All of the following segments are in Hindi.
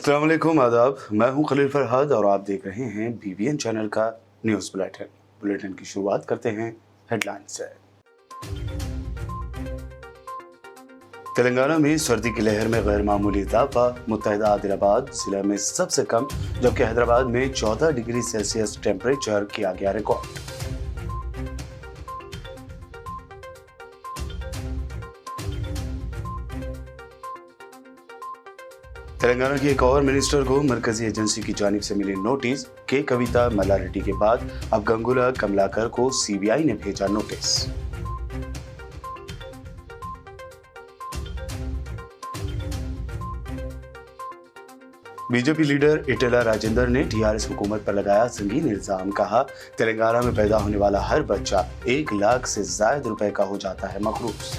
अस्सलाम वालेकुम, आदाब। मैं हूं खलील फरहाद और आप देख रहे हैं BBN चैनल का न्यूज़ बुलेटिन की शुरुआत करते हैं हेडलाइन से। तेलंगाना में सर्दी की लहर में गैर मामूली इजाफा। मुत्तहिदा आदिलाबाद जिला में सबसे कम, जबकि हैदराबाद में 14 डिग्री सेल्सियस टेम्परेचर किया गया रिकॉर्ड। तेलंगाना की एक और मिनिस्टर को मरकजी एजेंसी की जानिब से मिली नोटिस। के कविता मल्लारेड्डी के बाद अब गंगुला कमलाकर को CBI ने भेजा notice. BJP leader Etela Rajendra ने TRS हुकूमत पर लगाया संगीन इल्जाम। कहा, तेलंगाना में पैदा होने वाला हर बच्चा 1 लाख से ज्यादा रुपए का हो जाता है मखरूज।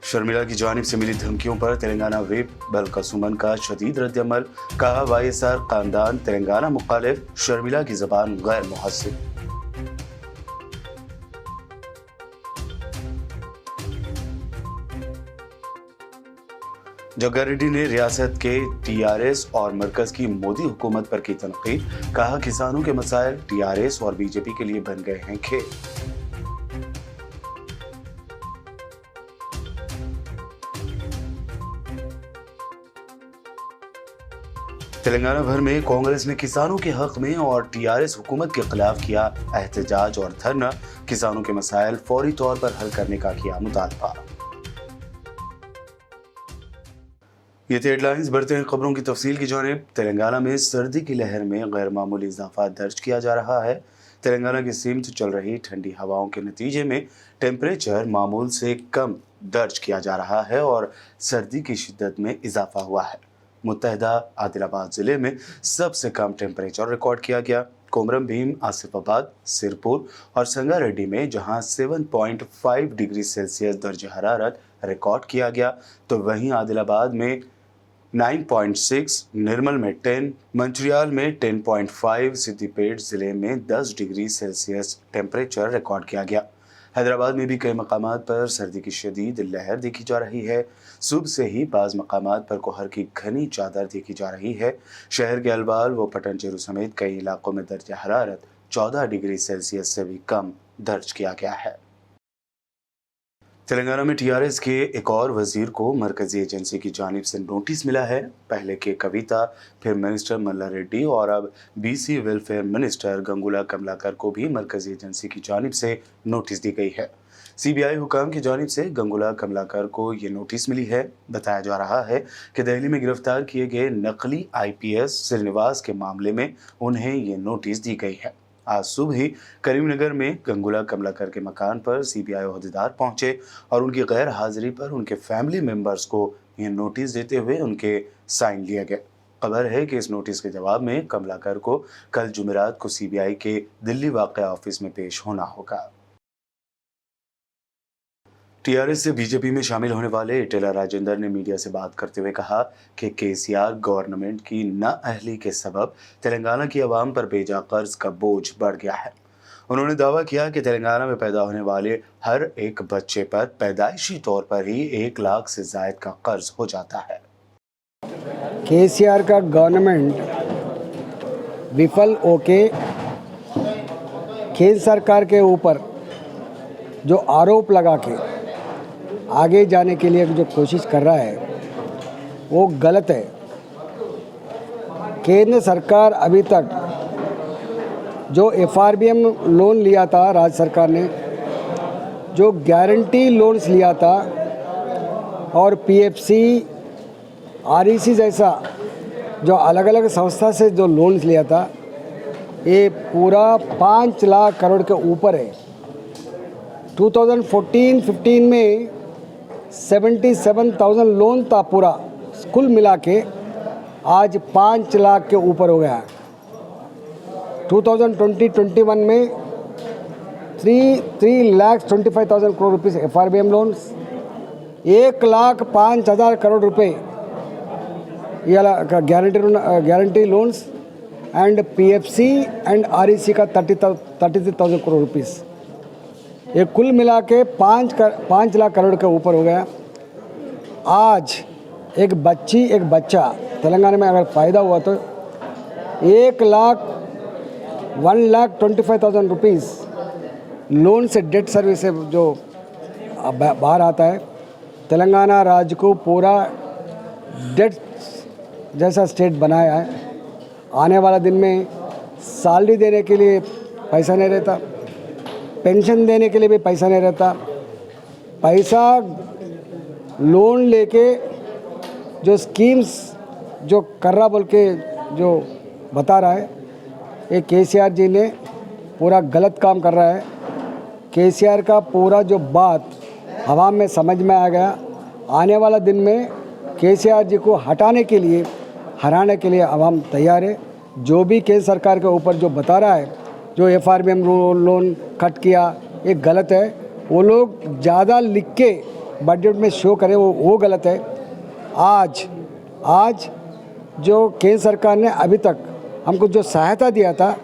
शर्मिला की जानिब से मिली धमकियों पर तेलंगाना व्हिप बलका सुमन का शदीद रद्दअमल। कहा, YSR खानदान तेलंगाना मुखालिफ, शर्मिला की जबान गैर मुहस्सिब। जग्गारेड्डी ने रियासत के TRS और मरकज की मोदी हुकूमत पर की तनकीद। कहा, किसानों के मसाइल TRS और बीजेपी के लिए बन गए हैं खेल। तेलंगाना भर में कांग्रेस ने किसानों के हक में और TRS हुकूमत के खिलाफ किया एहतजाज और धरना। किसानों के मसाइल फौरी तौर पर हल करने का किया मुतालबा। ये थे हेडलाइंस। बढ़ते हैं खबरों की तफसील की जानिब। तेलंगाना में सर्दी की लहर में गैर मामूली इजाफा दर्ज किया जा रहा है। तेलंगाना की सीम्त चल रही ठंडी हवाओं के नतीजे में टेम्परेचर मामूल से कम दर्ज किया जा रहा है और सर्दी की शिद्दत में इजाफा हुआ है। मुत्तहिदा आदिलाबाद जिले में सबसे कम टेम्परेचर रिकॉर्ड किया गया। कोमरम भीम, आसिफाबाद, सिरपुर और संगारेड्डी में जहां 7.5 डिग्री सेल्सियस दर्ज हरारत रिकॉर्ड किया गया, तो वहीं आदिलाबाद में 9.6, निर्मल में 10, मंचिरियाल में 10.5, सिद्दीपेट जिले में 10 डिग्री सेल्सियस टेम्परेचर रिकॉर्ड किया गया। हैदराबाद में भी कई मकामात पर सर्दी की शदीद लहर देखी जा रही है। सुबह से ही बाज़ मकामात पर कोहर की घनी चादर देखी जा रही है। शहर के अलवाल व पटनचेरू समेत कई इलाकों में दर्ज हरारत 14 डिग्री सेल्सियस से भी कम दर्ज किया गया है। तेलंगाना में TRS के एक और वजीर को मरकजी एजेंसी की जानिब से नोटिस मिला है। पहले के कविता, फिर मिनिस्टर मल्लारेड्डी और अब BC welfare minister Gangula Kamalakar को भी मरकजी एजेंसी की जानिब से नोटिस दी गई है। CBI हुकाम की जानिब से गंगुला कमलाकर को ये नोटिस मिली है। बताया जा रहा है कि दिल्ली में गिरफ्तार किए गए नकली IPS श्रीनिवास के मामले में उन्हें ये नोटिस दी गई है। आज सुबह ही करीमनगर में गंगुला कमलाकर के मकान पर CBI ओहदेदार पहुंचे और उनकी गैर हाजिरी पर उनके फैमिली मेंबर्स को यह नोटिस देते हुए उनके साइन लिए गए। खबर है कि इस नोटिस के जवाब में कमलाकर को कल जुमेरात को CBI के दिल्ली वाक़या ऑफिस में पेश होना होगा। TRS से बीजेपी में शामिल होने वाले इटेला राजेंद्र ने मीडिया से बात करते हुए कहा कि KCR गवर्नमेंट की नाअहली के सबब तेलंगाना की आवाम पर बेजा कर्ज का बोझ बढ़ गया है। उन्होंने दावा किया कि तेलंगाना में पैदा होने वाले हर एक बच्चे पर पैदाइशी तौर पर ही 1 लाख से ज्यादा का कर्ज हो जाता है। KCR का गवर्नमेंट विफल होके केंद्र सरकार के ऊपर जो आरोप लगा के आगे जाने के लिए जो कोशिश कर रहा है वो गलत है। केंद्र सरकार अभी तक जो FRBM लोन लिया था, राज्य सरकार ने जो गारंटी लोन्स लिया था और PFC, REC जैसा जो अलग अलग संस्था से जो लोन्स लिया था, ये पूरा 5 लाख करोड़ के ऊपर है। 2014-15 में 77,000 लोन था पूरा कुल मिला के, आज 5 लाख के ऊपर हो गया। 2020-21 में 3,25,000 crore rupees FRBM loans, 1,05,000 crore रुपए ये guarantee loans and PFC and REC का 33,000 करोड़ रुपीस। ये कुल मिला के 5 लाख करोड़ के ऊपर हो गया। आज एक बच्चा तेलंगाना में अगर फ़ायदा हुआ तो 1,25,000 रुपीज़ लोन से डेट सर्विस से जो बाहर आता है। तेलंगाना राज्य को पूरा डेट जैसा स्टेट बनाया है। आने वाला दिन में सैलरी देने के लिए पैसा नहीं रहता, पेंशन देने के लिए भी पैसा नहीं रहता। पैसा लोन लेके जो स्कीम्स जो कर रहा बोल के जो बता रहा है, ये केसीआर जी ने पूरा गलत काम कर रहा है। केसीआर का पूरा जो बात आवाम में समझ में आ गया। आने वाला दिन में केसीआर जी को हटाने के लिए, हराने के लिए आवाम तैयार है। जो भी केंद्र सरकार के ऊपर जो बता रहा है, जो एफआरबीएम लोन कट किया, ये गलत है। वो लोग ज़्यादा लिख के बजट में शो करे, वो गलत है। आज जो केंद्र सरकार ने अभी तक हमको जो सहायता दिया था,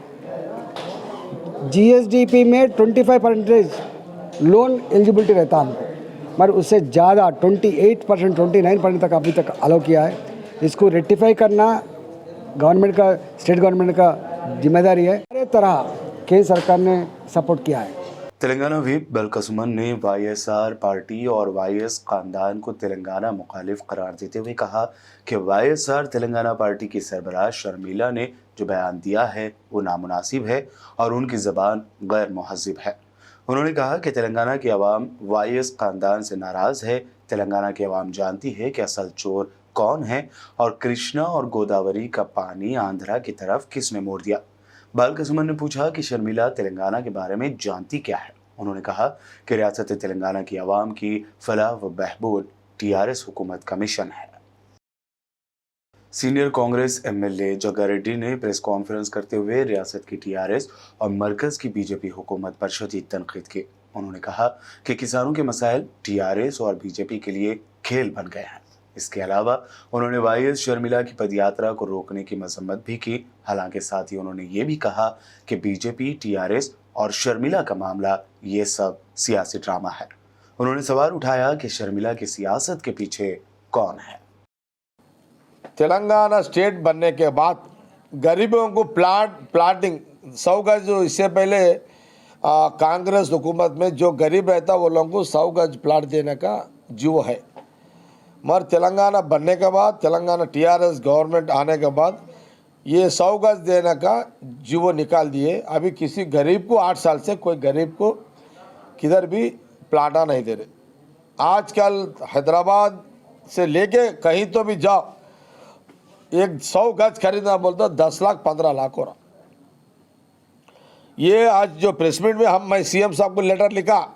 जीएसडीपी में 25% लोन एलिजिबिलिटी रहता हमको, मगर उससे ज़्यादा 28%, 29% तक अभी तक अलाउ किया है। इसको रेक्टिफाई करना गवर्नमेंट का, स्टेट गवर्नमेंट का जिम्मेदारी है। हर तरह केंद्र सरकार ने सपोर्ट किया है। तेलंगाना व्हीप बलकसुमन ने वाईएसआर पार्टी और वाईएस खानदान को तेलंगाना मुखालिफ करार देते हुए कहा कि वाईएसआर तेलंगाना पार्टी की सरबराह शर्मिला ने जो बयान दिया है वो नामुनासिब है और उनकी ज़बान गैर मुहज़्ज़िब है। उन्होंने कहा कि तेलंगाना की आवाम वाईएस खानदान से नाराज़ है। तेलंगाना की आवाम जानती है कि असल चोर कौन है और कृष्णा और गोदावरी का पानी आंध्रा की तरफ किसने मोड़ दिया। बालकसुमन ने पूछा कि शर्मिला तेलंगाना के बारे में जानती क्या है। उन्होंने कहा कि रियासत तेलंगाना की आवाम की फलाह व बहबूद टीआरएस हुकूमत का मिशन है। सीनियर कांग्रेस एमएलए जग्गारेड्डी ने प्रेस कॉन्फ्रेंस करते हुए रियासत की टीआरएस और मरकज की बीजेपी हुकूमत पर शदीद तनकीद की। उन्होंने कहा कि किसानों के मसाइल टीआरएस और बीजेपी के लिए खेल बन गए हैं। इसके अलावा उन्होंने वाईएस शर्मिला की पदयात्रा को रोकने की मजम्मत भी की। हालांकि साथ ही उन्होंने ये भी कहा कि बीजेपी, टीआरएस और शर्मिला का मामला ये सब सियासी ड्रामा है। उन्होंने सवाल उठाया कि शर्मिला की सियासत के पीछे कौन है। तेलंगाना स्टेट बनने के बाद गरीबों को प्लाटिंग 100 गज, जो इससे पहले कांग्रेस हुकूमत में जो गरीब रहता वो लोगों को 100 गज प्लाट देने का जीवो है। मगर तेलंगाना बनने के बाद, तेलंगाना टीआरएस गवर्नमेंट आने के बाद ये 100 गज देने का जीवो निकाल दिए। अभी किसी गरीब को 8 साल से कोई गरीब को किधर भी प्लाटा नहीं दे रहे। आजकल हैदराबाद से लेके कहीं तो भी जाओ, एक 100 गज खरीदना बोलता 10 लाख 15 लाख हो रहा। ये आज जो प्रेस मीट में मैं सीएम साहब को लेटर लिखा,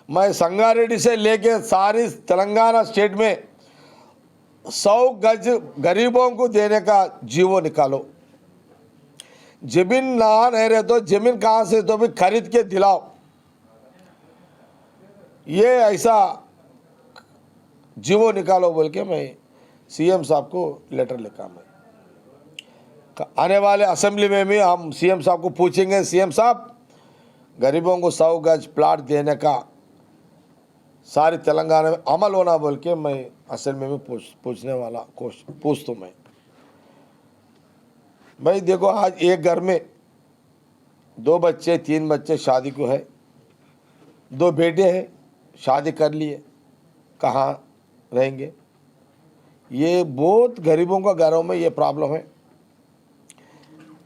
मैं संगारेड्डी से लेके सारी तेलंगाना स्टेट में 100 गज गरीबों को देने का जीवो निकालो। जमीन ना नहीं रहे तो जमीन कहाँ से तो भी खरीद के दिलाओ। ये ऐसा जीवो निकालो बोल के मैं सीएम साहब को लेटर लिखा। मैं आने वाले असेंबली में भी हम सीएम साहब को पूछेंगे, सीएम साहब गरीबों को 100 गज प्लाट देने का सारी तेलंगाना में अमल होना बोल के मैं असेंबली में पूछने वाला पूछ तो मैं भाई देखो, आज एक घर में 2 बच्चे 3 बच्चे शादी को है, 2 बेटे हैं शादी कर लिए, कहाँ रहेंगे? ये बहुत गरीबों का घरों में ये प्रॉब्लम है।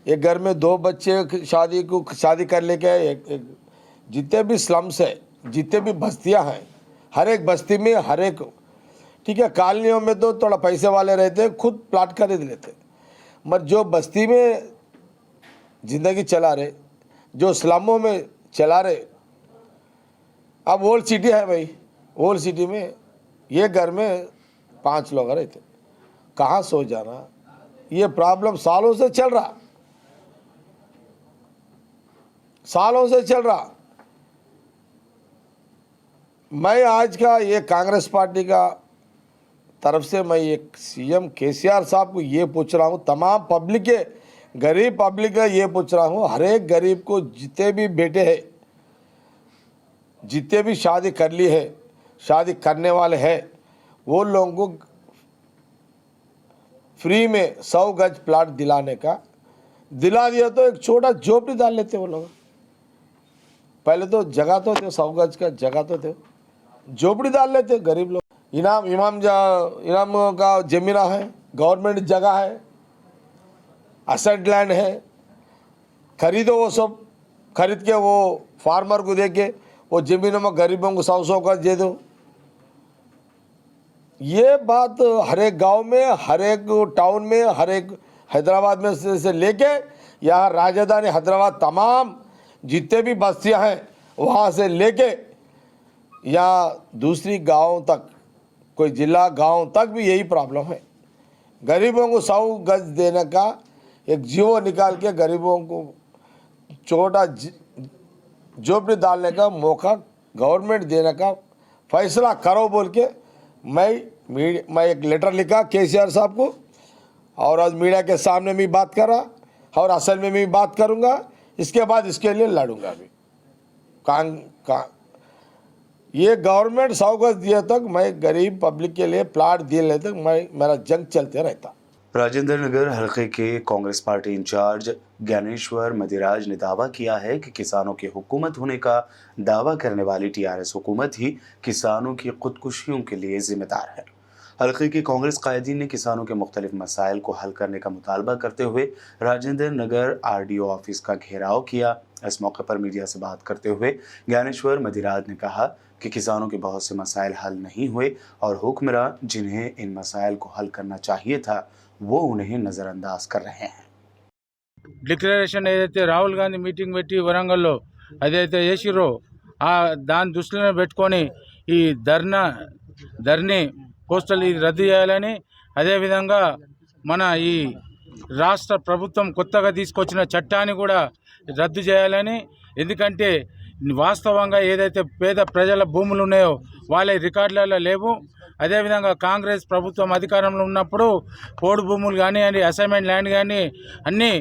एक घर में 2 बच्चे शादी कर लेके जितने भी स्लम्स है, जितने भी बस्तियां हैं, हर एक बस्ती में हर एक, ठीक है, कॉलोनियों में तो थोड़ा पैसे वाले रहते हैं, खुद प्लाट खरीद लेते, मगर जो बस्ती में जिंदगी चला रहे, जो स्लमों में चला रहे, अब ओल्ड सिटी है भाई, ओल्ड सिटी में ये घर में 5 लोग रहते, कहाँ सो जाना? ये प्रॉब्लम सालों से चल रहा, सालों से चल रहा। मैं आज का ये कांग्रेस पार्टी का तरफ से मैं एक सीएम केसीआर साहब को ये पूछ रहा हूँ, तमाम पब्लिक के, गरीब पब्लिक का ये पूछ रहा हूँ, हर एक गरीब को जितने भी बेटे हैं जितने भी शादी कर ली है, शादी करने वाले हैं, वो लोगों को फ्री में 100 गज प्लाट दिलाने का दिला दिया तो एक छोटा झोपड़ी डाल लेते वो लोग। पहले तो जगह तो थे, 100 गज का जगह तो थे, झोपड़ी डाल लेते गरीब लोग। इनाम का जमीना है, गवर्नमेंट जगह है, असेट लैंड है, खरीदो, वो सब खरीद के वो फार्मर को दे के वो जमीनों में गरीबों को 100 गज दे दो। ये बात हर एक गांव में, हर एक टाउन में, हर एक हैदराबाद में से लेके यहाँ राजधानी हैदराबाद तमाम जितने भी बस्तियां हैं वहाँ से लेके यहाँ दूसरी गाँव तक, कोई जिला गांव तक भी यही प्रॉब्लम है। गरीबों को 100 गज देने का एक जीवो निकाल के गरीबों को छोटा झोपड़ी डालने का मौका गवर्नमेंट देने का फैसला करो बोल के मैं एक लेटर लिखा केसीआर साहब को, और आज मीडिया के सामने भी बात कर रहा और असल में भी बात करूंगा। इसके बाद इसके लिए लड़ूंगा भी। ये गवर्नमेंट 100 गज दिए तक मैं गरीब पब्लिक के लिए प्लाट दिए तक मेरा जंग चलते रहता। राजेंद्र नगर हलके के कांग्रेस पार्टी इंचार्ज ज्ञानेश्वर मदिराज ने दावा किया है कि किसानों की हुकूमत होने का दावा करने वाली टीआरएस हुकूमत ही किसानों की खुदकुशियों के लिए जिम्मेदार है। हलके के कांग्रेस कायदीन ने किसानों के मुख्तलिफ मसाइल को हल करने का मुतालबा करते हुए राजेंद्र नगर आरडीओ ऑफिस का घेराव किया। इस मौके पर मीडिया से बात करते हुए ज्ञानेश्वर मदिराज ने कहा कि किसानों के बहुत से मसाइल हल नहीं हुए और हुक्मरान जिन्हें इन मसाइल को हल करना चाहिए था वो उन्हें नज़रअंदाज कर रहे हैं। డిక్లరేషన్ ఏదైతే రాహుల్ గాంధీ మీటింగ్ పెట్టి వరంగల్లో అదైతే చేసిరో దాని దృష్టిలో పెట్టుకొని ఈ ధర్నీ పోస్టల్ ఇది రద్దు చేయాలని, అదేవిధంగా మన ఈ రాష్ట్ర ప్రభుత్వం కొత్తగా తీసుకొచ్చిన చట్టాన్ని కూడా రద్దు చేయాలని, ఎందుకంటే వాస్తవంగా ఏదైతే పేద ప్రజల భూములు ఉన్నాయో వాళ్ళ రికార్డులలో లేవు. అదేవిధంగా కాంగ్రెస్ ప్రభుత్వం అధికారంలో ఉన్నప్పుడు పోడు భూములు కానివ్వండి, అసైన్మెంట్ ల్యాండ్ కానీ అన్నీ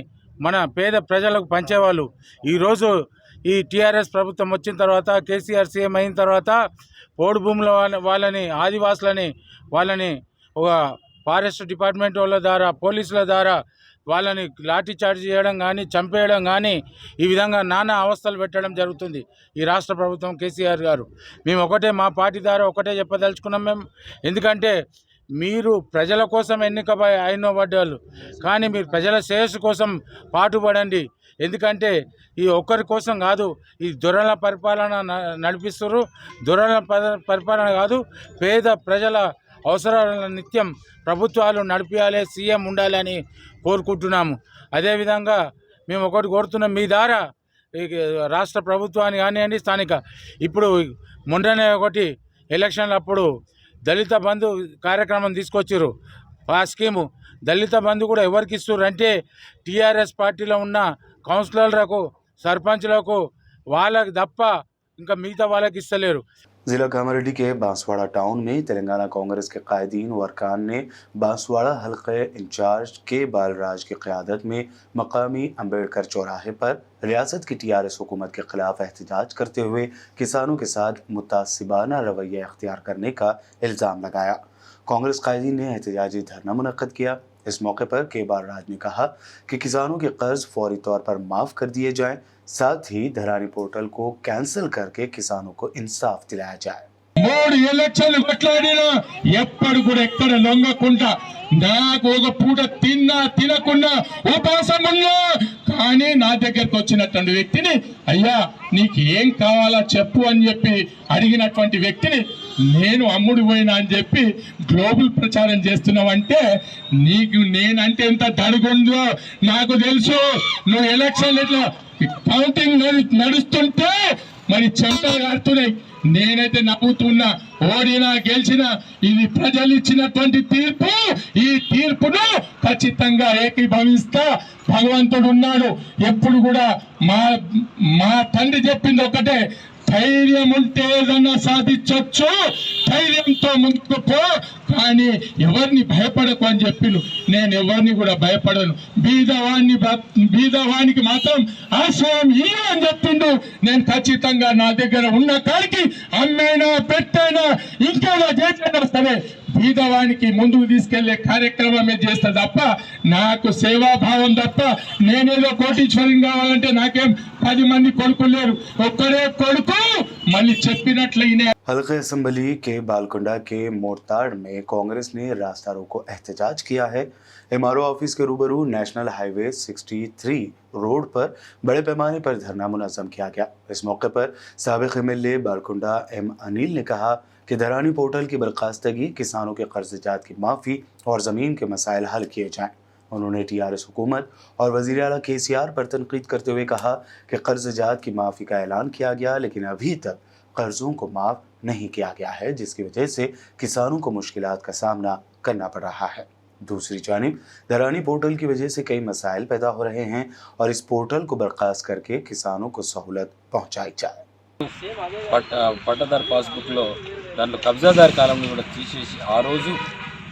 మన పేద ప్రజలకు పంచేవాళ్ళు. ఈరోజు ఈ టీఆర్ఎస్ ప్రభుత్వం వచ్చిన తర్వాత, కేసీఆర్ సీఎం అయిన తర్వాత పోడు భూముల వాళ్ళని, ఆదివాసులని వాళ్ళని ఒక ఫారెస్ట్ డిపార్ట్మెంట్ వాళ్ళ ద్వారా, పోలీసుల ద్వారా వాళ్ళని లాఠీ చార్జ్ చేయడం కానీ, చంపేయడం కానీ, ఈ విధంగా నానా అవస్థలు పెట్టడం జరుగుతుంది ఈ రాష్ట్ర ప్రభుత్వం, కేసీఆర్ గారు. మేము ఒకటే, మా పార్టీ ద్వారా ఒకటే చెప్పదలుచుకున్నాం మేము. ఎందుకంటే మీరు ప్రజల కోసం ఎన్నిక అయిన వాళ్ళు, కానీ మీరు ప్రజల శ్రేయస్సు కోసం పాటుపడండి. ఎందుకంటే ఈ ఒక్కరి కోసం కాదు, ఈ దొరల పరిపాలన నడిపిస్తారు. దొరల పరిపాలన కాదు, పేద ప్రజల అవసరాలను నిత్యం ప్రభుత్వాలు నడిపించాలి, సీఎం ఉండాలని కోరుకుంటున్నాము. అదేవిధంగా మేము ఒకటి కోరుతున్నాం మీ ద్వారా, రాష్ట్ర ప్రభుత్వాన్ని కానివ్వండి, స్థానిక ఇప్పుడు మొన్ననే ఒకటి ఎలక్షన్లప్పుడు దళిత బంధు కార్యక్రమం తీసుకొచ్చారు. ఆ స్కీము దళిత బంధు కూడా ఎవరికి ఇస్తారు అంటే టీఆర్ఎస్ పార్టీలో ఉన్న కౌన్సిలర్లకు, సర్పంచ్లకు, వాళ్ళకి తప్ప ఇంకా మిగతా వాళ్ళకి ఇస్తలేరు. जिला कामारेड्डी के बांसवाड़ा टाउन में तेलंगाना कांग्रेस के कायदीन व अरकान ने बांसवाड़ा हल्के इंचार्ज के बालराज की क़यादत में मकामी अम्बेडकर चौराहे पर रियासत की टीआरएस हुकूमत के खिलाफ एहतजाज करते हुए किसानों के साथ मुतासिबाना रवैया अख्तियार करने का इल्ज़ाम लगाया। कांग्रेस कायदीन ने एहतजाजी धरना मुनक्कद किया। इस मौके पर के बालराज ने कहा कि किसानों के कर्ज फौरी तौर पर माफ़ कर दिए जाएं, साथ ही धरानी पोर्टल को कैंसिल करके किसानों को इंसाफ दिलाया जाए। 3 ఎలక్షన్లు కొట్లాడినా ఎప్పుడు కూడా ఎక్కడ లొంగకుండా, నాకు ఒక పూట తినకుండా ఉపవాసం ఉన్నా కానీ నా దగ్గరకు వచ్చినటువంటి వ్యక్తిని, అయ్యా నీకు ఏం కావాలా చెప్పు అని చెప్పి అడిగినటువంటి వ్యక్తిని నేను అమ్ముడు పోయినా అని చెప్పి గ్లోబల్ ప్రచారం చేస్తున్నావంటే నీకు నేనంటే ఎంత దడుగుందో నాకు తెలుసు. నువ్వు ఎలక్షన్లు ఇట్లా కౌంటింగ్ నడుస్తుంటే మరి చెంపలు కాడుతున్నాయి. నేనైతే నవ్వుతున్నా, ఓడినా గెలిచినా ఇది ప్రజలు ఇచ్చినటువంటి తీర్పు. ఈ తీర్పును ఖచ్చితంగా ఏకీభవిస్తా. భగవంతుడు ఉన్నాడు. ఎప్పుడు కూడా మా తండ్రి చెప్పింది ఒకటే, ధైర్యం ఉంటే ఏదన్నా సాధించొచ్చు, ధైర్యంతో ముందుకు పో, కానీ ఎవరిని భయపడకు అని చెప్పిండు. నేను ఎవరిని కూడా భయపడను. బీదవానికి మాత్రం ఆశ్రయం ఇయ్య అని చెప్పిండు. నేను ఖచ్చితంగా నా దగ్గర ఉన్న కాడికి అమ్మేనా పెట్టైనా ఇంకేదో చేసినా సరే బీదవానికి ముందుకు తీసుకెళ్లే కార్యక్రమమే చేస్తా తప్ప నాకు సేవాభావం తప్ప నేనేదో కోటీశ్వరం కావాలంటే నాకేం 10 మంది కొడుకులు లేరు, ఒక్కడే కొడుకు మళ్ళీ చెప్పినట్లయినా. हल्के असम्बली के बालकुंडा के मोरताड़ में कांग्रेस ने रास्ता रोको एहतजाज किया है। एमआरओ ऑफिस के रूबरू नेशनल हाईवे 63 रोड पर बड़े पैमाने पर धरना मुनज़्ज़म किया गया। इस मौके पर साबिक़ एमएलए बालकुंडा एम अनिल ने कहा कि दरानी पोर्टल की बर्खास्तगी, किसानों के कर्जजात की माफ़ी और ज़मीन के मसाइल हल किए जाएँ। उन्होंने टीआरएस हुकूमत और वज़ीर आला केसीआर पर तनकीद करते हुए कहा कि कर्जजात की माफ़ी का ऐलान किया गया, लेकिन अभी तक कर्जों को माफ़ नहीं किया गया है, जिसकी वजह से किसानों को मुश्किलात का सामना करना पड़ रहा है। दूसरी जानिब दरानी पोर्टल की वजह से कई मसाइल पैदा हो रहे हैं और इस पोर्टल को बर्खास्त करके किसानों को सहूलत पहुँचाई जाए। పట్టదారు పాస్బుక్లో దాంట్లో కబ్జాదారు కాలంలో కూడా తీసేసి ఆ రోజు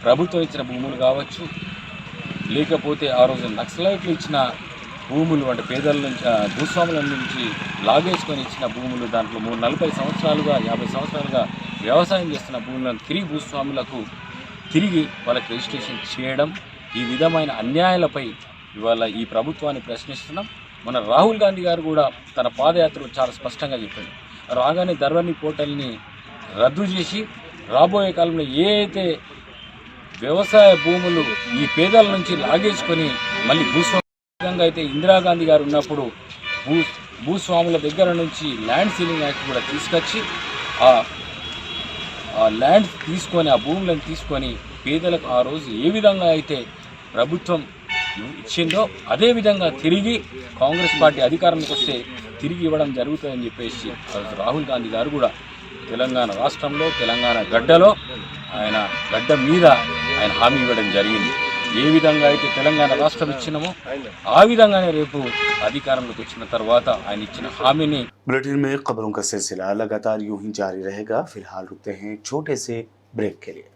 ప్రభుత్వం ఇచ్చిన భూములు కావచ్చు, లేకపోతే ఆ రోజు నక్సలైట్లు ఇచ్చిన భూములు అంటే పేదల నుంచి భూస్వాముల నుంచి లాగేసుకొని ఇచ్చిన భూములు, దాంట్లో 40 సంవత్సరాలుగా 50 సంవత్సరాలుగా వ్యవసాయం చేస్తున్న భూములను తిరిగి భూస్వాములకు తిరిగి వాళ్ళకి రిజిస్ట్రేషన్ చేయడం, ఈ విధమైన అన్యాయాలపై ఇవాళ ఈ ప్రభుత్వాన్ని ప్రశ్నిస్తున్నాం. మన రాహుల్ గాంధీ గారు కూడా తన పాదయాత్రలో చాలా స్పష్టంగా చెప్పారు, రాగానే ధరణి పోర్టల్ని రద్దు చేసి రాబోయే కాలంలో ఏ అయితే వ్యవసాయ భూములు ఈ పేదల నుంచి లాగేసుకొని మళ్ళీ భూస్వామ్యంగా అయితే ఇందిరాగాంధీ గారు ఉన్నప్పుడు భూస్వాముల దగ్గర నుంచి ల్యాండ్ సీలింగ్ యాక్ట్ కూడా తీసుకొచ్చి ఆ ల్యాండ్ తీసుకొని ఆ భూములను తీసుకొని పేదలకు ఆ రోజు ఏ విధంగా అయితే ప్రభుత్వం ఇచ్చిందో అదే విధంగా తిరిగి కాంగ్రెస్ పార్టీ అధికారంలోకి వస్తే తిరిగి ఇవ్వడం జరుగుతుందని చెప్పేసి రాహుల్ గాంధీ గారు కూడా తెలంగాణ రాష్ట్రంలో తెలంగాణ గడ్డలో ఆయన గడ్డ మీద ఆయన హామీ ఇవ్వడం జరిగింది. ఏ విధంగా అయితే తెలంగాణ రాష్ట్రం ఇచ్చినామో ఆ విధంగానే రేపు అధికారంలోకి వచ్చిన తర్వాత ఆయన ఇచ్చిన హామీని. बुलेटिन में खबरों का सिलसिला लगातार यूं ही जारी रहेगा। फिलहाल रुकते हैं छोटे से ब्रेक के लिए।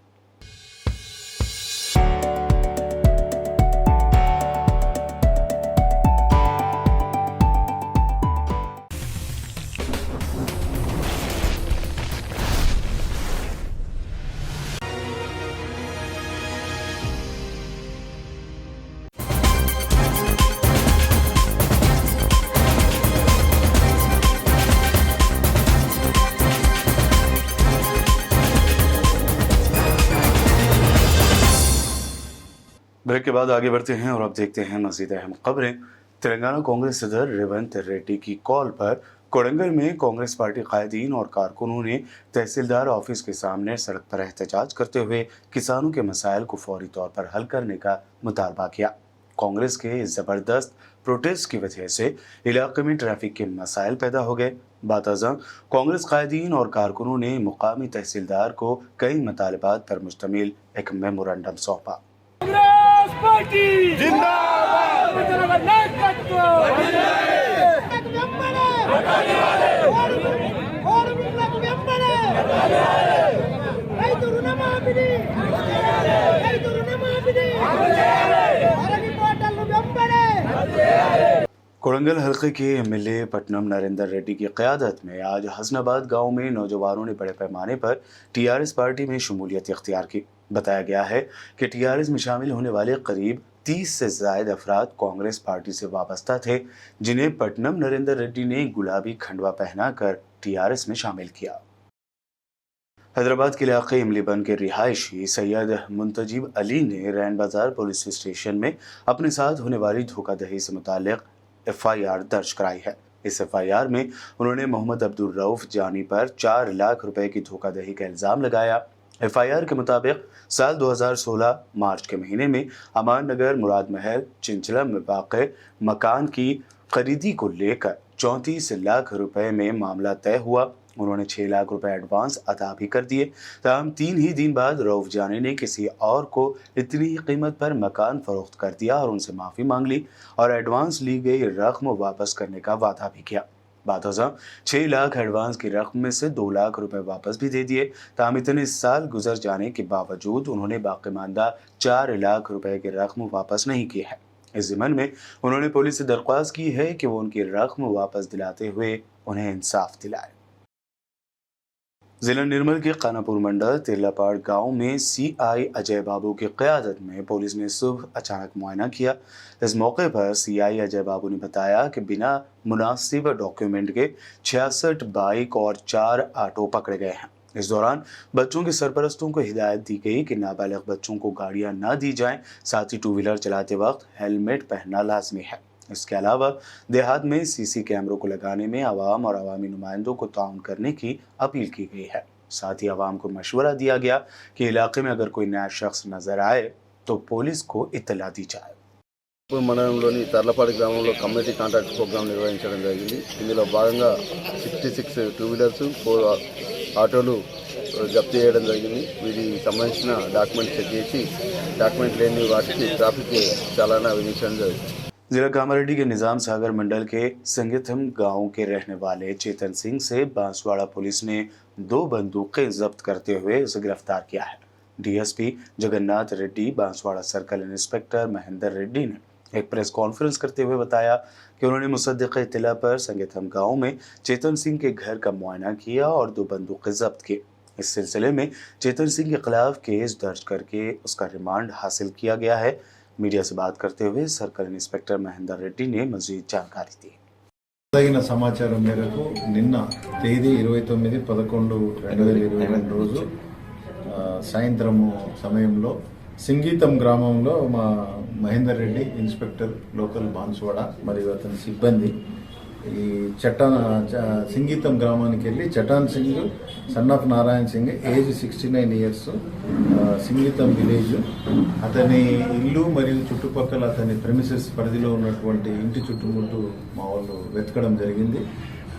ब्रेक के बाद आगे बढ़ते हैं और अब देखते हैं मज़ीद अहम खबरें। तेलंगाना कांग्रेस सदर रेवंत रेड्डी की कॉल पर कोडंगल में कांग्रेस पार्टी कायदीन और कारकुनों ने तहसीलदार ऑफिस के सामने सड़क पर एहतजाज करते हुए किसानों के मसाइल को फौरी तौर पर हल करने का मुतालबा किया। कांग्रेस के इस ज़बरदस्त प्रोटेस्ट की वजह से इलाके में ट्रैफिक के मसाइल पैदा हो गए। बाताज़ा कांग्रेस कायदीन और कारकुनों ने मुकामी तहसीलदार को कई मुतालबात पर मुश्तमिल एक मेमोरेंडम सौंपा। पार्टी जिंदाबाद नायकत्व రైతు రుణమాఫీ कोडंगल हल्के के एमएलए पटनम नरेंद्र रेड्डी की क़यादत में आज हसनाबाद गांव में नौजवानों ने बड़े पैमाने पर टीआरएस पार्टी में शमूलियत इख्तियार की। बताया गया है कि टीआरएस में शामिल होने वाले करीब 30 से ज़ायद अफराद कांग्रेस पार्टी से वाबस्ता थे, जिन्हें पटनम नरेंद्र रेड्डी ने गुलाबी खंडवा पहनाकर टीआरएस में शामिल किया। हैदराबाद के इलाके इमलीबन के रिहायशी सैयद मुंतजिब अली ने रैन बाजार पुलिस स्टेशन में अपने साथ होने वाली धोखाधड़ी से मुताल्लिक एफआईआर दर्ज कराई है। इस एफआईआर में उन्होंने मोहम्मद अब्दुल रऊफ जानी पर 4 लाख रुपए की धोखाधड़ी का इल्ज़ाम लगाया। एफआईआर के मुताबिक साल 2016 मार्च के महीने में अमान नगर मुराद महल चिंचलम में वाक़े मकान की खरीदी को लेकर 34 लाख रुपए में मामला तय हुआ। उन्होंने 6 लाख रुपए एडवांस अदा भी कर दिए। तमाम 3 ही दिन बाद रऊफ जानी ने किसी और को इतनी ही कीमत पर मकान फरोख्त कर दिया और उनसे माफ़ी मांग ली और एडवांस ली गई रकम वापस करने का वादा भी किया। बातोज़ा 6 लाख एडवांस की रकम में से 2 लाख रुपए वापस भी दे दिए। ताहम इतने साल गुजर जाने के बावजूद उन्होंने बाकी मानदा 4 लाख रुपए की रकम वापस नहीं की है। इस ज़िम्मन में उन्होंने पुलिस से दरख्वास्त की है कि वो उनकी रकम वापस दिलाते हुए उन्हें इंसाफ दिलाए। जिला निर्मल के खानापुर मंडल तिरलापाड़ गांव में सीआई अजय बाबू की क़यादत में पुलिस ने सुबह अचानक मुआयना किया। इस मौके पर सीआई अजय बाबू ने बताया कि बिना मुनासिब डॉक्यूमेंट के 66 बाइक और 4 ऑटो पकड़े गए हैं। इस दौरान बच्चों के सरपरस्तों को हिदायत दी गई कि नाबालिग बच्चों को गाड़ियां न दी जाएं, साथ ही टू व्हीलर चलाते वक्त हेलमेट पहनना लाजमी है। इसके अलावा देहात में सीसी कैमरों को लगाने में आवाम और अवामी नुमाइंदों को ताउन करने की अपील की गई है। साथ ही आवाम को मशवरा दिया गया कि इलाके में अगर कोई नया शख्स नजर आए तो पुलिस को इत्तला दी जाए। మండలంలోని తర్లపాడి గ్రామంలో కమ్యూనిటీ కాంట్రాక్ట్ ప్రోగ్రాం నిర్వహించడం జరిగింది। ఇందులో భాగంగా 66 టూ వీలర్స్ 4 ఆటోలు జప్తు చేయడం జరిగింది। వీటికి సంబంధించిన డాక్యుమెంట్ చెక్ చేసి డాక్యుమెంట్ లేని వాటికి ట్రాఫిక్ చాలానా విధించడం జరిగింది। जिला कामारेड्डी के निजाम सागर मंडल के संगीथम गांव के रहने वाले चेतन सिंह से बांसवाड़ा पुलिस ने 2 बंदूकें जब्त करते हुए उसे गिरफ्तार किया है। DSP Jagannath Reddy, Banswara circle inspector Mahendra Reddy ने एक प्रेस कॉन्फ्रेंस करते हुए बताया कि उन्होंने मुसद्दिक़ इत्तला पर संगीथम गांव में चेतन सिंह के घर का मुआयना किया और 2 बंदूकें जब्त की। इस सिलसिले में चेतन सिंह के खिलाफ केस दर्ज करके उसका रिमांड हासिल किया गया है। मीडिया से बात करते हुए सर्कल इंस्पेक्टर महेंद्र रेड्डी ने मजीद जानकारी दी। తగిన సమాచారం మేరకు నిన్న తేదీ 29/11/2022 రోజు సాయంత్రము సమయంలో సింగీతం గ్రామంలో మా మహేందర్ రెడ్డి ఇన్స్పెక్టర్ లోకల్ బాన్స్వాడ మరియు అతని సిబ్బంది ఈ సింగీతం గ్రామానికి వెళ్ళి Chatan Singh son of Narayana Singh age 69 years, Singitam village, అతని ఇల్లు మరియు చుట్టుపక్కల అతని ప్రెమిసెస్ పరిధిలో ఉన్నటువంటి ఇంటి చుట్టుముట్టు మా వాళ్ళు వెతకడం జరిగింది।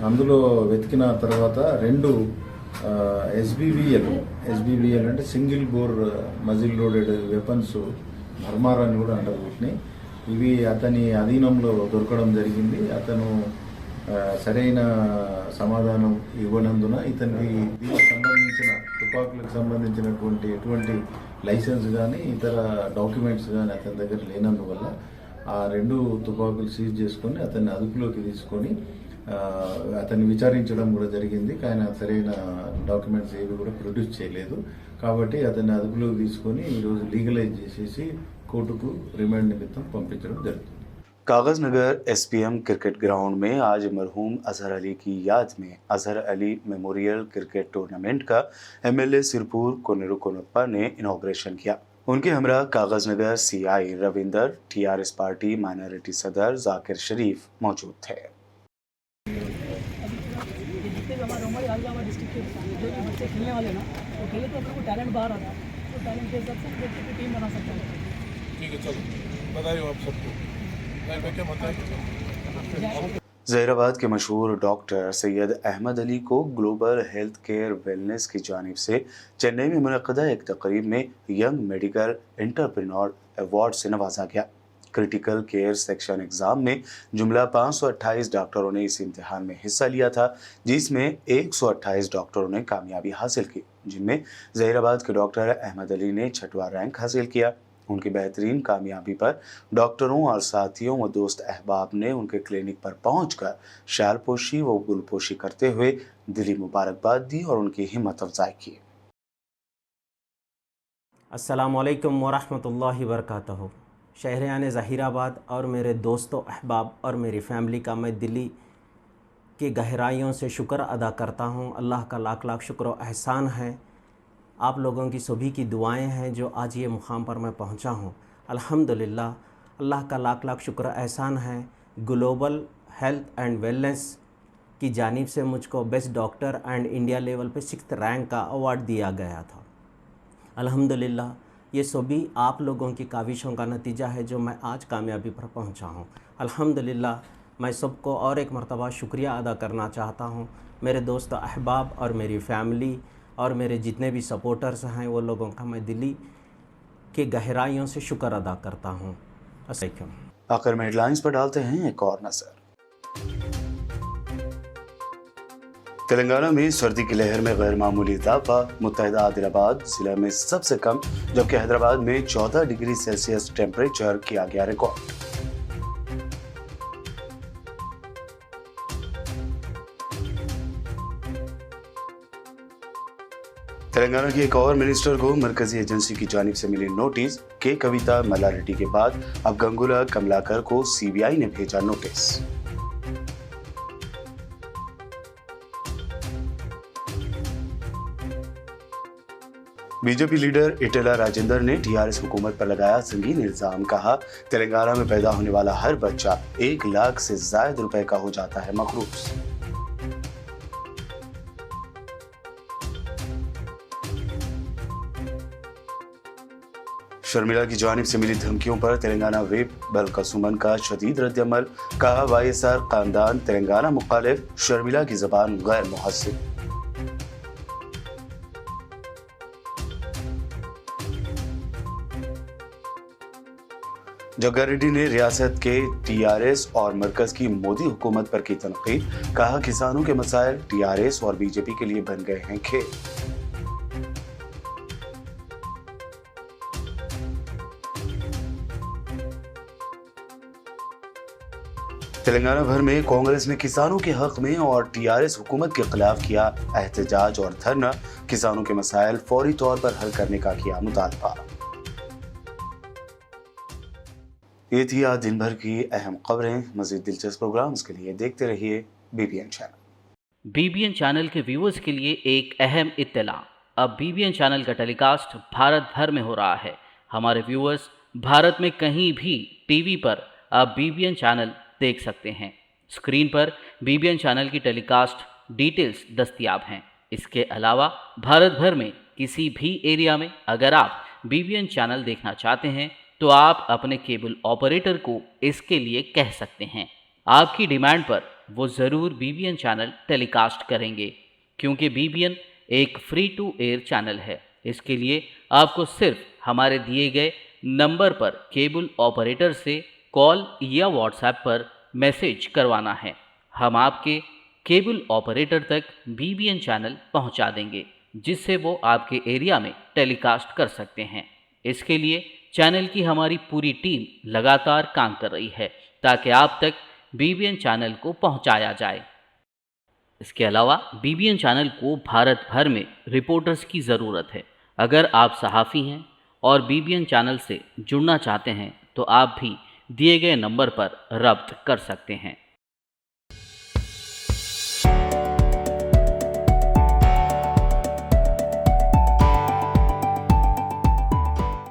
అందులో వెతికిన తర్వాత 2 ఎస్బీవీఎల్ అంటే single bore muzzle loaded weapons, మర్మార్ అని కూడా అంటారు వీటిని, ఇవి అతని అధీనంలో దొరకడం జరిగింది। అతను సరైన సమాధానం ఇవ్వనందున ఇతనికి దీనికి సంబంధించిన తుపాకులకు సంబంధించినటువంటి ఎటువంటి లైసెన్స్ కానీ ఇతర డాక్యుమెంట్స్ కానీ అతని దగ్గర లేనందువల్ల ఆ 2 తుపాకులు సీజ్ చేసుకొని అతన్ని అదుపులోకి తీసుకొని అతన్ని విచారించడం కూడా జరిగింది। కానీ సరైన డాక్యుమెంట్స్ ఏవి కూడా ప్రొడ్యూస్ చేయలేదు కాబట్టి అతన్ని అదుపులోకి తీసుకొని ఈరోజు లీగలైజ్ చేసేసి కోర్టుకు రిమాండ్ నిమిత్తం పంపించడం జరుగుతుంది। कागज नगर एसपीएम क्रिकेट ग्राउंड में आज मरहूम अजहर अली की याद में Azhar Ali memorial cricket tournament का एमएलए सिरपुर कोनेरू कोनप्पा ने इनॉग्रेशन किया। उनके हमरा Kagaz Nagar CI Ravinder, TRS party minority सदर जाकिर शरीफ मौजूद थे। जहीराबाद के मशहूर डॉक्टर सैयद अहमद अली को ग्लोबल हेल्थ केयर वेलनेस की जानिब से चेन्नई में मुनक़दा एक तकरीब में यंग मेडिकल एंटरप्रेन्योर अवार्ड से नवाजा गया। क्रिटिकल केयर सेक्शन एग्ज़ाम में जुमला 528 डॉक्टरों ने इस इम्तिहान में हिस्सा लिया था, जिसमें 128 डॉक्टरों ने कामयाबी हासिल की, जिनमें जहीराबाद के डॉक्टर अहमद अली ने 6वां रैंक हासिल किया। उनकी बेहतरीन कामयाबी पर डॉक्टरों और साथियों व दोस्त अहबाब ने उनके क्लिनिक पर पहुंचकर शालपोशी व गुलपोशी करते हुए दिली मुबारकबाद दी और उनकी हिम्मत अफजाई की। अस्सलामुअलैकुम वरहमतुल्लाहि वबरकातुहू। शहरियान ज़हीराबाद और मेरे दोस्तों अहबाब और मेरी फ़ैमिली का मैं दिली की गहराइयों से शुक्र अदा करता हूँ। अल्लाह का लाख लाख शुक्र व एहसान है। आप लोगों की सभी की दुआएं हैं जो आज ये मुकाम पर मैं पहुंचा हूं। अल्हम्दुलिल्लाह, अल्लाह का लाख लाख शुक्र एहसान है। ग्लोबल हेल्थ एंड वेलनेस की जानिब से मुझको best doctor and India level पे 6th रैंक का अवार्ड दिया गया था। अल्हम्दुलिल्लाह, ये सभी आप लोगों की काविशों का नतीजा है जो मैं आज कामयाबी पर पहुंचा हूं। अल्हम्दुलिल्लाह, मैं सबको और एक मरतबा शुक्रिया अदा करना चाहता हूं। मेरे दोस्त अहबाब और मेरी फ़ैमिली और मेरे जितने भी सपोर्टर्स हैं वो लोगों का मैं दिली की गहराइयों से शुक्र अदा करता हूँ। अस्सलाम। आखिर में हेडलाइंस पर डालते हैं एक और नज़र। तेलंगाना में सर्दी की लहर में गैर मामूली इजाफा। मुत्तहिदा आदिलाबाद जिला में सबसे कम, जबकि हैदराबाद में 14 डिग्री सेल्सियस टेम्परेचर किया गया रिकॉर्ड। तेलंगाना की एक और मिनिस्टर को मरकजी एजेंसी की जानिब से मिली नोटिस। के कविता मल्लारेड्डी के बाद अब गंगुला कमलाकर को सीबीआई ने भेजा notice. BJP leader Etela Rajendra ने टीआरएस हुकूमत पर लगाया संगीन इल्जाम। कहा, तेलंगाना में पैदा होने वाला हर बच्चा 1 लाख से ज्यादा रुपए का हो जाता है मखरूज। शर्मिला की जानिब से मिली धमकियों पर तेलंगाना व्हिप बलकसुमन का शदीद रद्दअमल। कहा, वाईएसआर खानदान तेलंगाना मुखालिफ, शर्मिला की जबान गैर मुहस्सिब। जग्गारेड्डी ने रियासत के टीआरएस और मरकज की मोदी हुकूमत पर की तनकीद। कहा, किसानों के मसाइल टीआरएस और बीजेपी के लिए बन गए हैं खेल। तेलंगाना भर में कांग्रेस ने किसानों के हक में और टीआरएस हुकूमत के खिलाफ किया एहतजाज और धरना। किसानों के मसाइल फौरी तौर पर हल करने का किया मुतालबा। ये थी आज दिन भर की अहम खबरें। मज़ीद दिलचस्प प्रोग्राम्स के लिए देखते रहिए बीबीएन चैनल। बीबीएन चैनल के व्यूअर्स के लिए एक अहम इत्तला। अब बीबीएन चैनल का टेलीकास्ट भारत भर में हो रहा है। हमारे व्यूअर्स भारत में कहीं भी टीवी पर अब बीबीएन चैनल देख सकते हैं। स्क्रीन पर बीबीएन चैनल की टेलीकास्ट डिटेल्स दस्तयाब हैं। इसके अलावा भारत भर में किसी भी एरिया में अगर आप बीबीएन चैनल देखना चाहते हैं तो आप अपने केबल ऑपरेटर को इसके लिए कह सकते हैं। आपकी डिमांड पर वो ज़रूर बीबीएन चैनल टेलीकास्ट करेंगे, क्योंकि बीबीएन एक फ्री टू एयर चैनल है। इसके लिए आपको सिर्फ हमारे दिए गए नंबर पर केबल ऑपरेटर से कॉल या व्हाट्सएप पर मैसेज करवाना है। हम आपके केबल ऑपरेटर तक बीबीएन चैनल पहुंचा देंगे, जिससे वो आपके एरिया में टेलीकास्ट कर सकते हैं। इसके लिए चैनल की हमारी पूरी टीम लगातार काम कर रही है ताकि आप तक बीबीएन चैनल को पहुंचाया जाए। इसके अलावा बीबीएन चैनल को भारत भर में रिपोर्टर्स की ज़रूरत है। अगर आप सहाफ़ी हैं और बीबीएन चैनल से जुड़ना चाहते हैं तो आप भी दिए गए नंबर पर रब्त कर सकते हैं।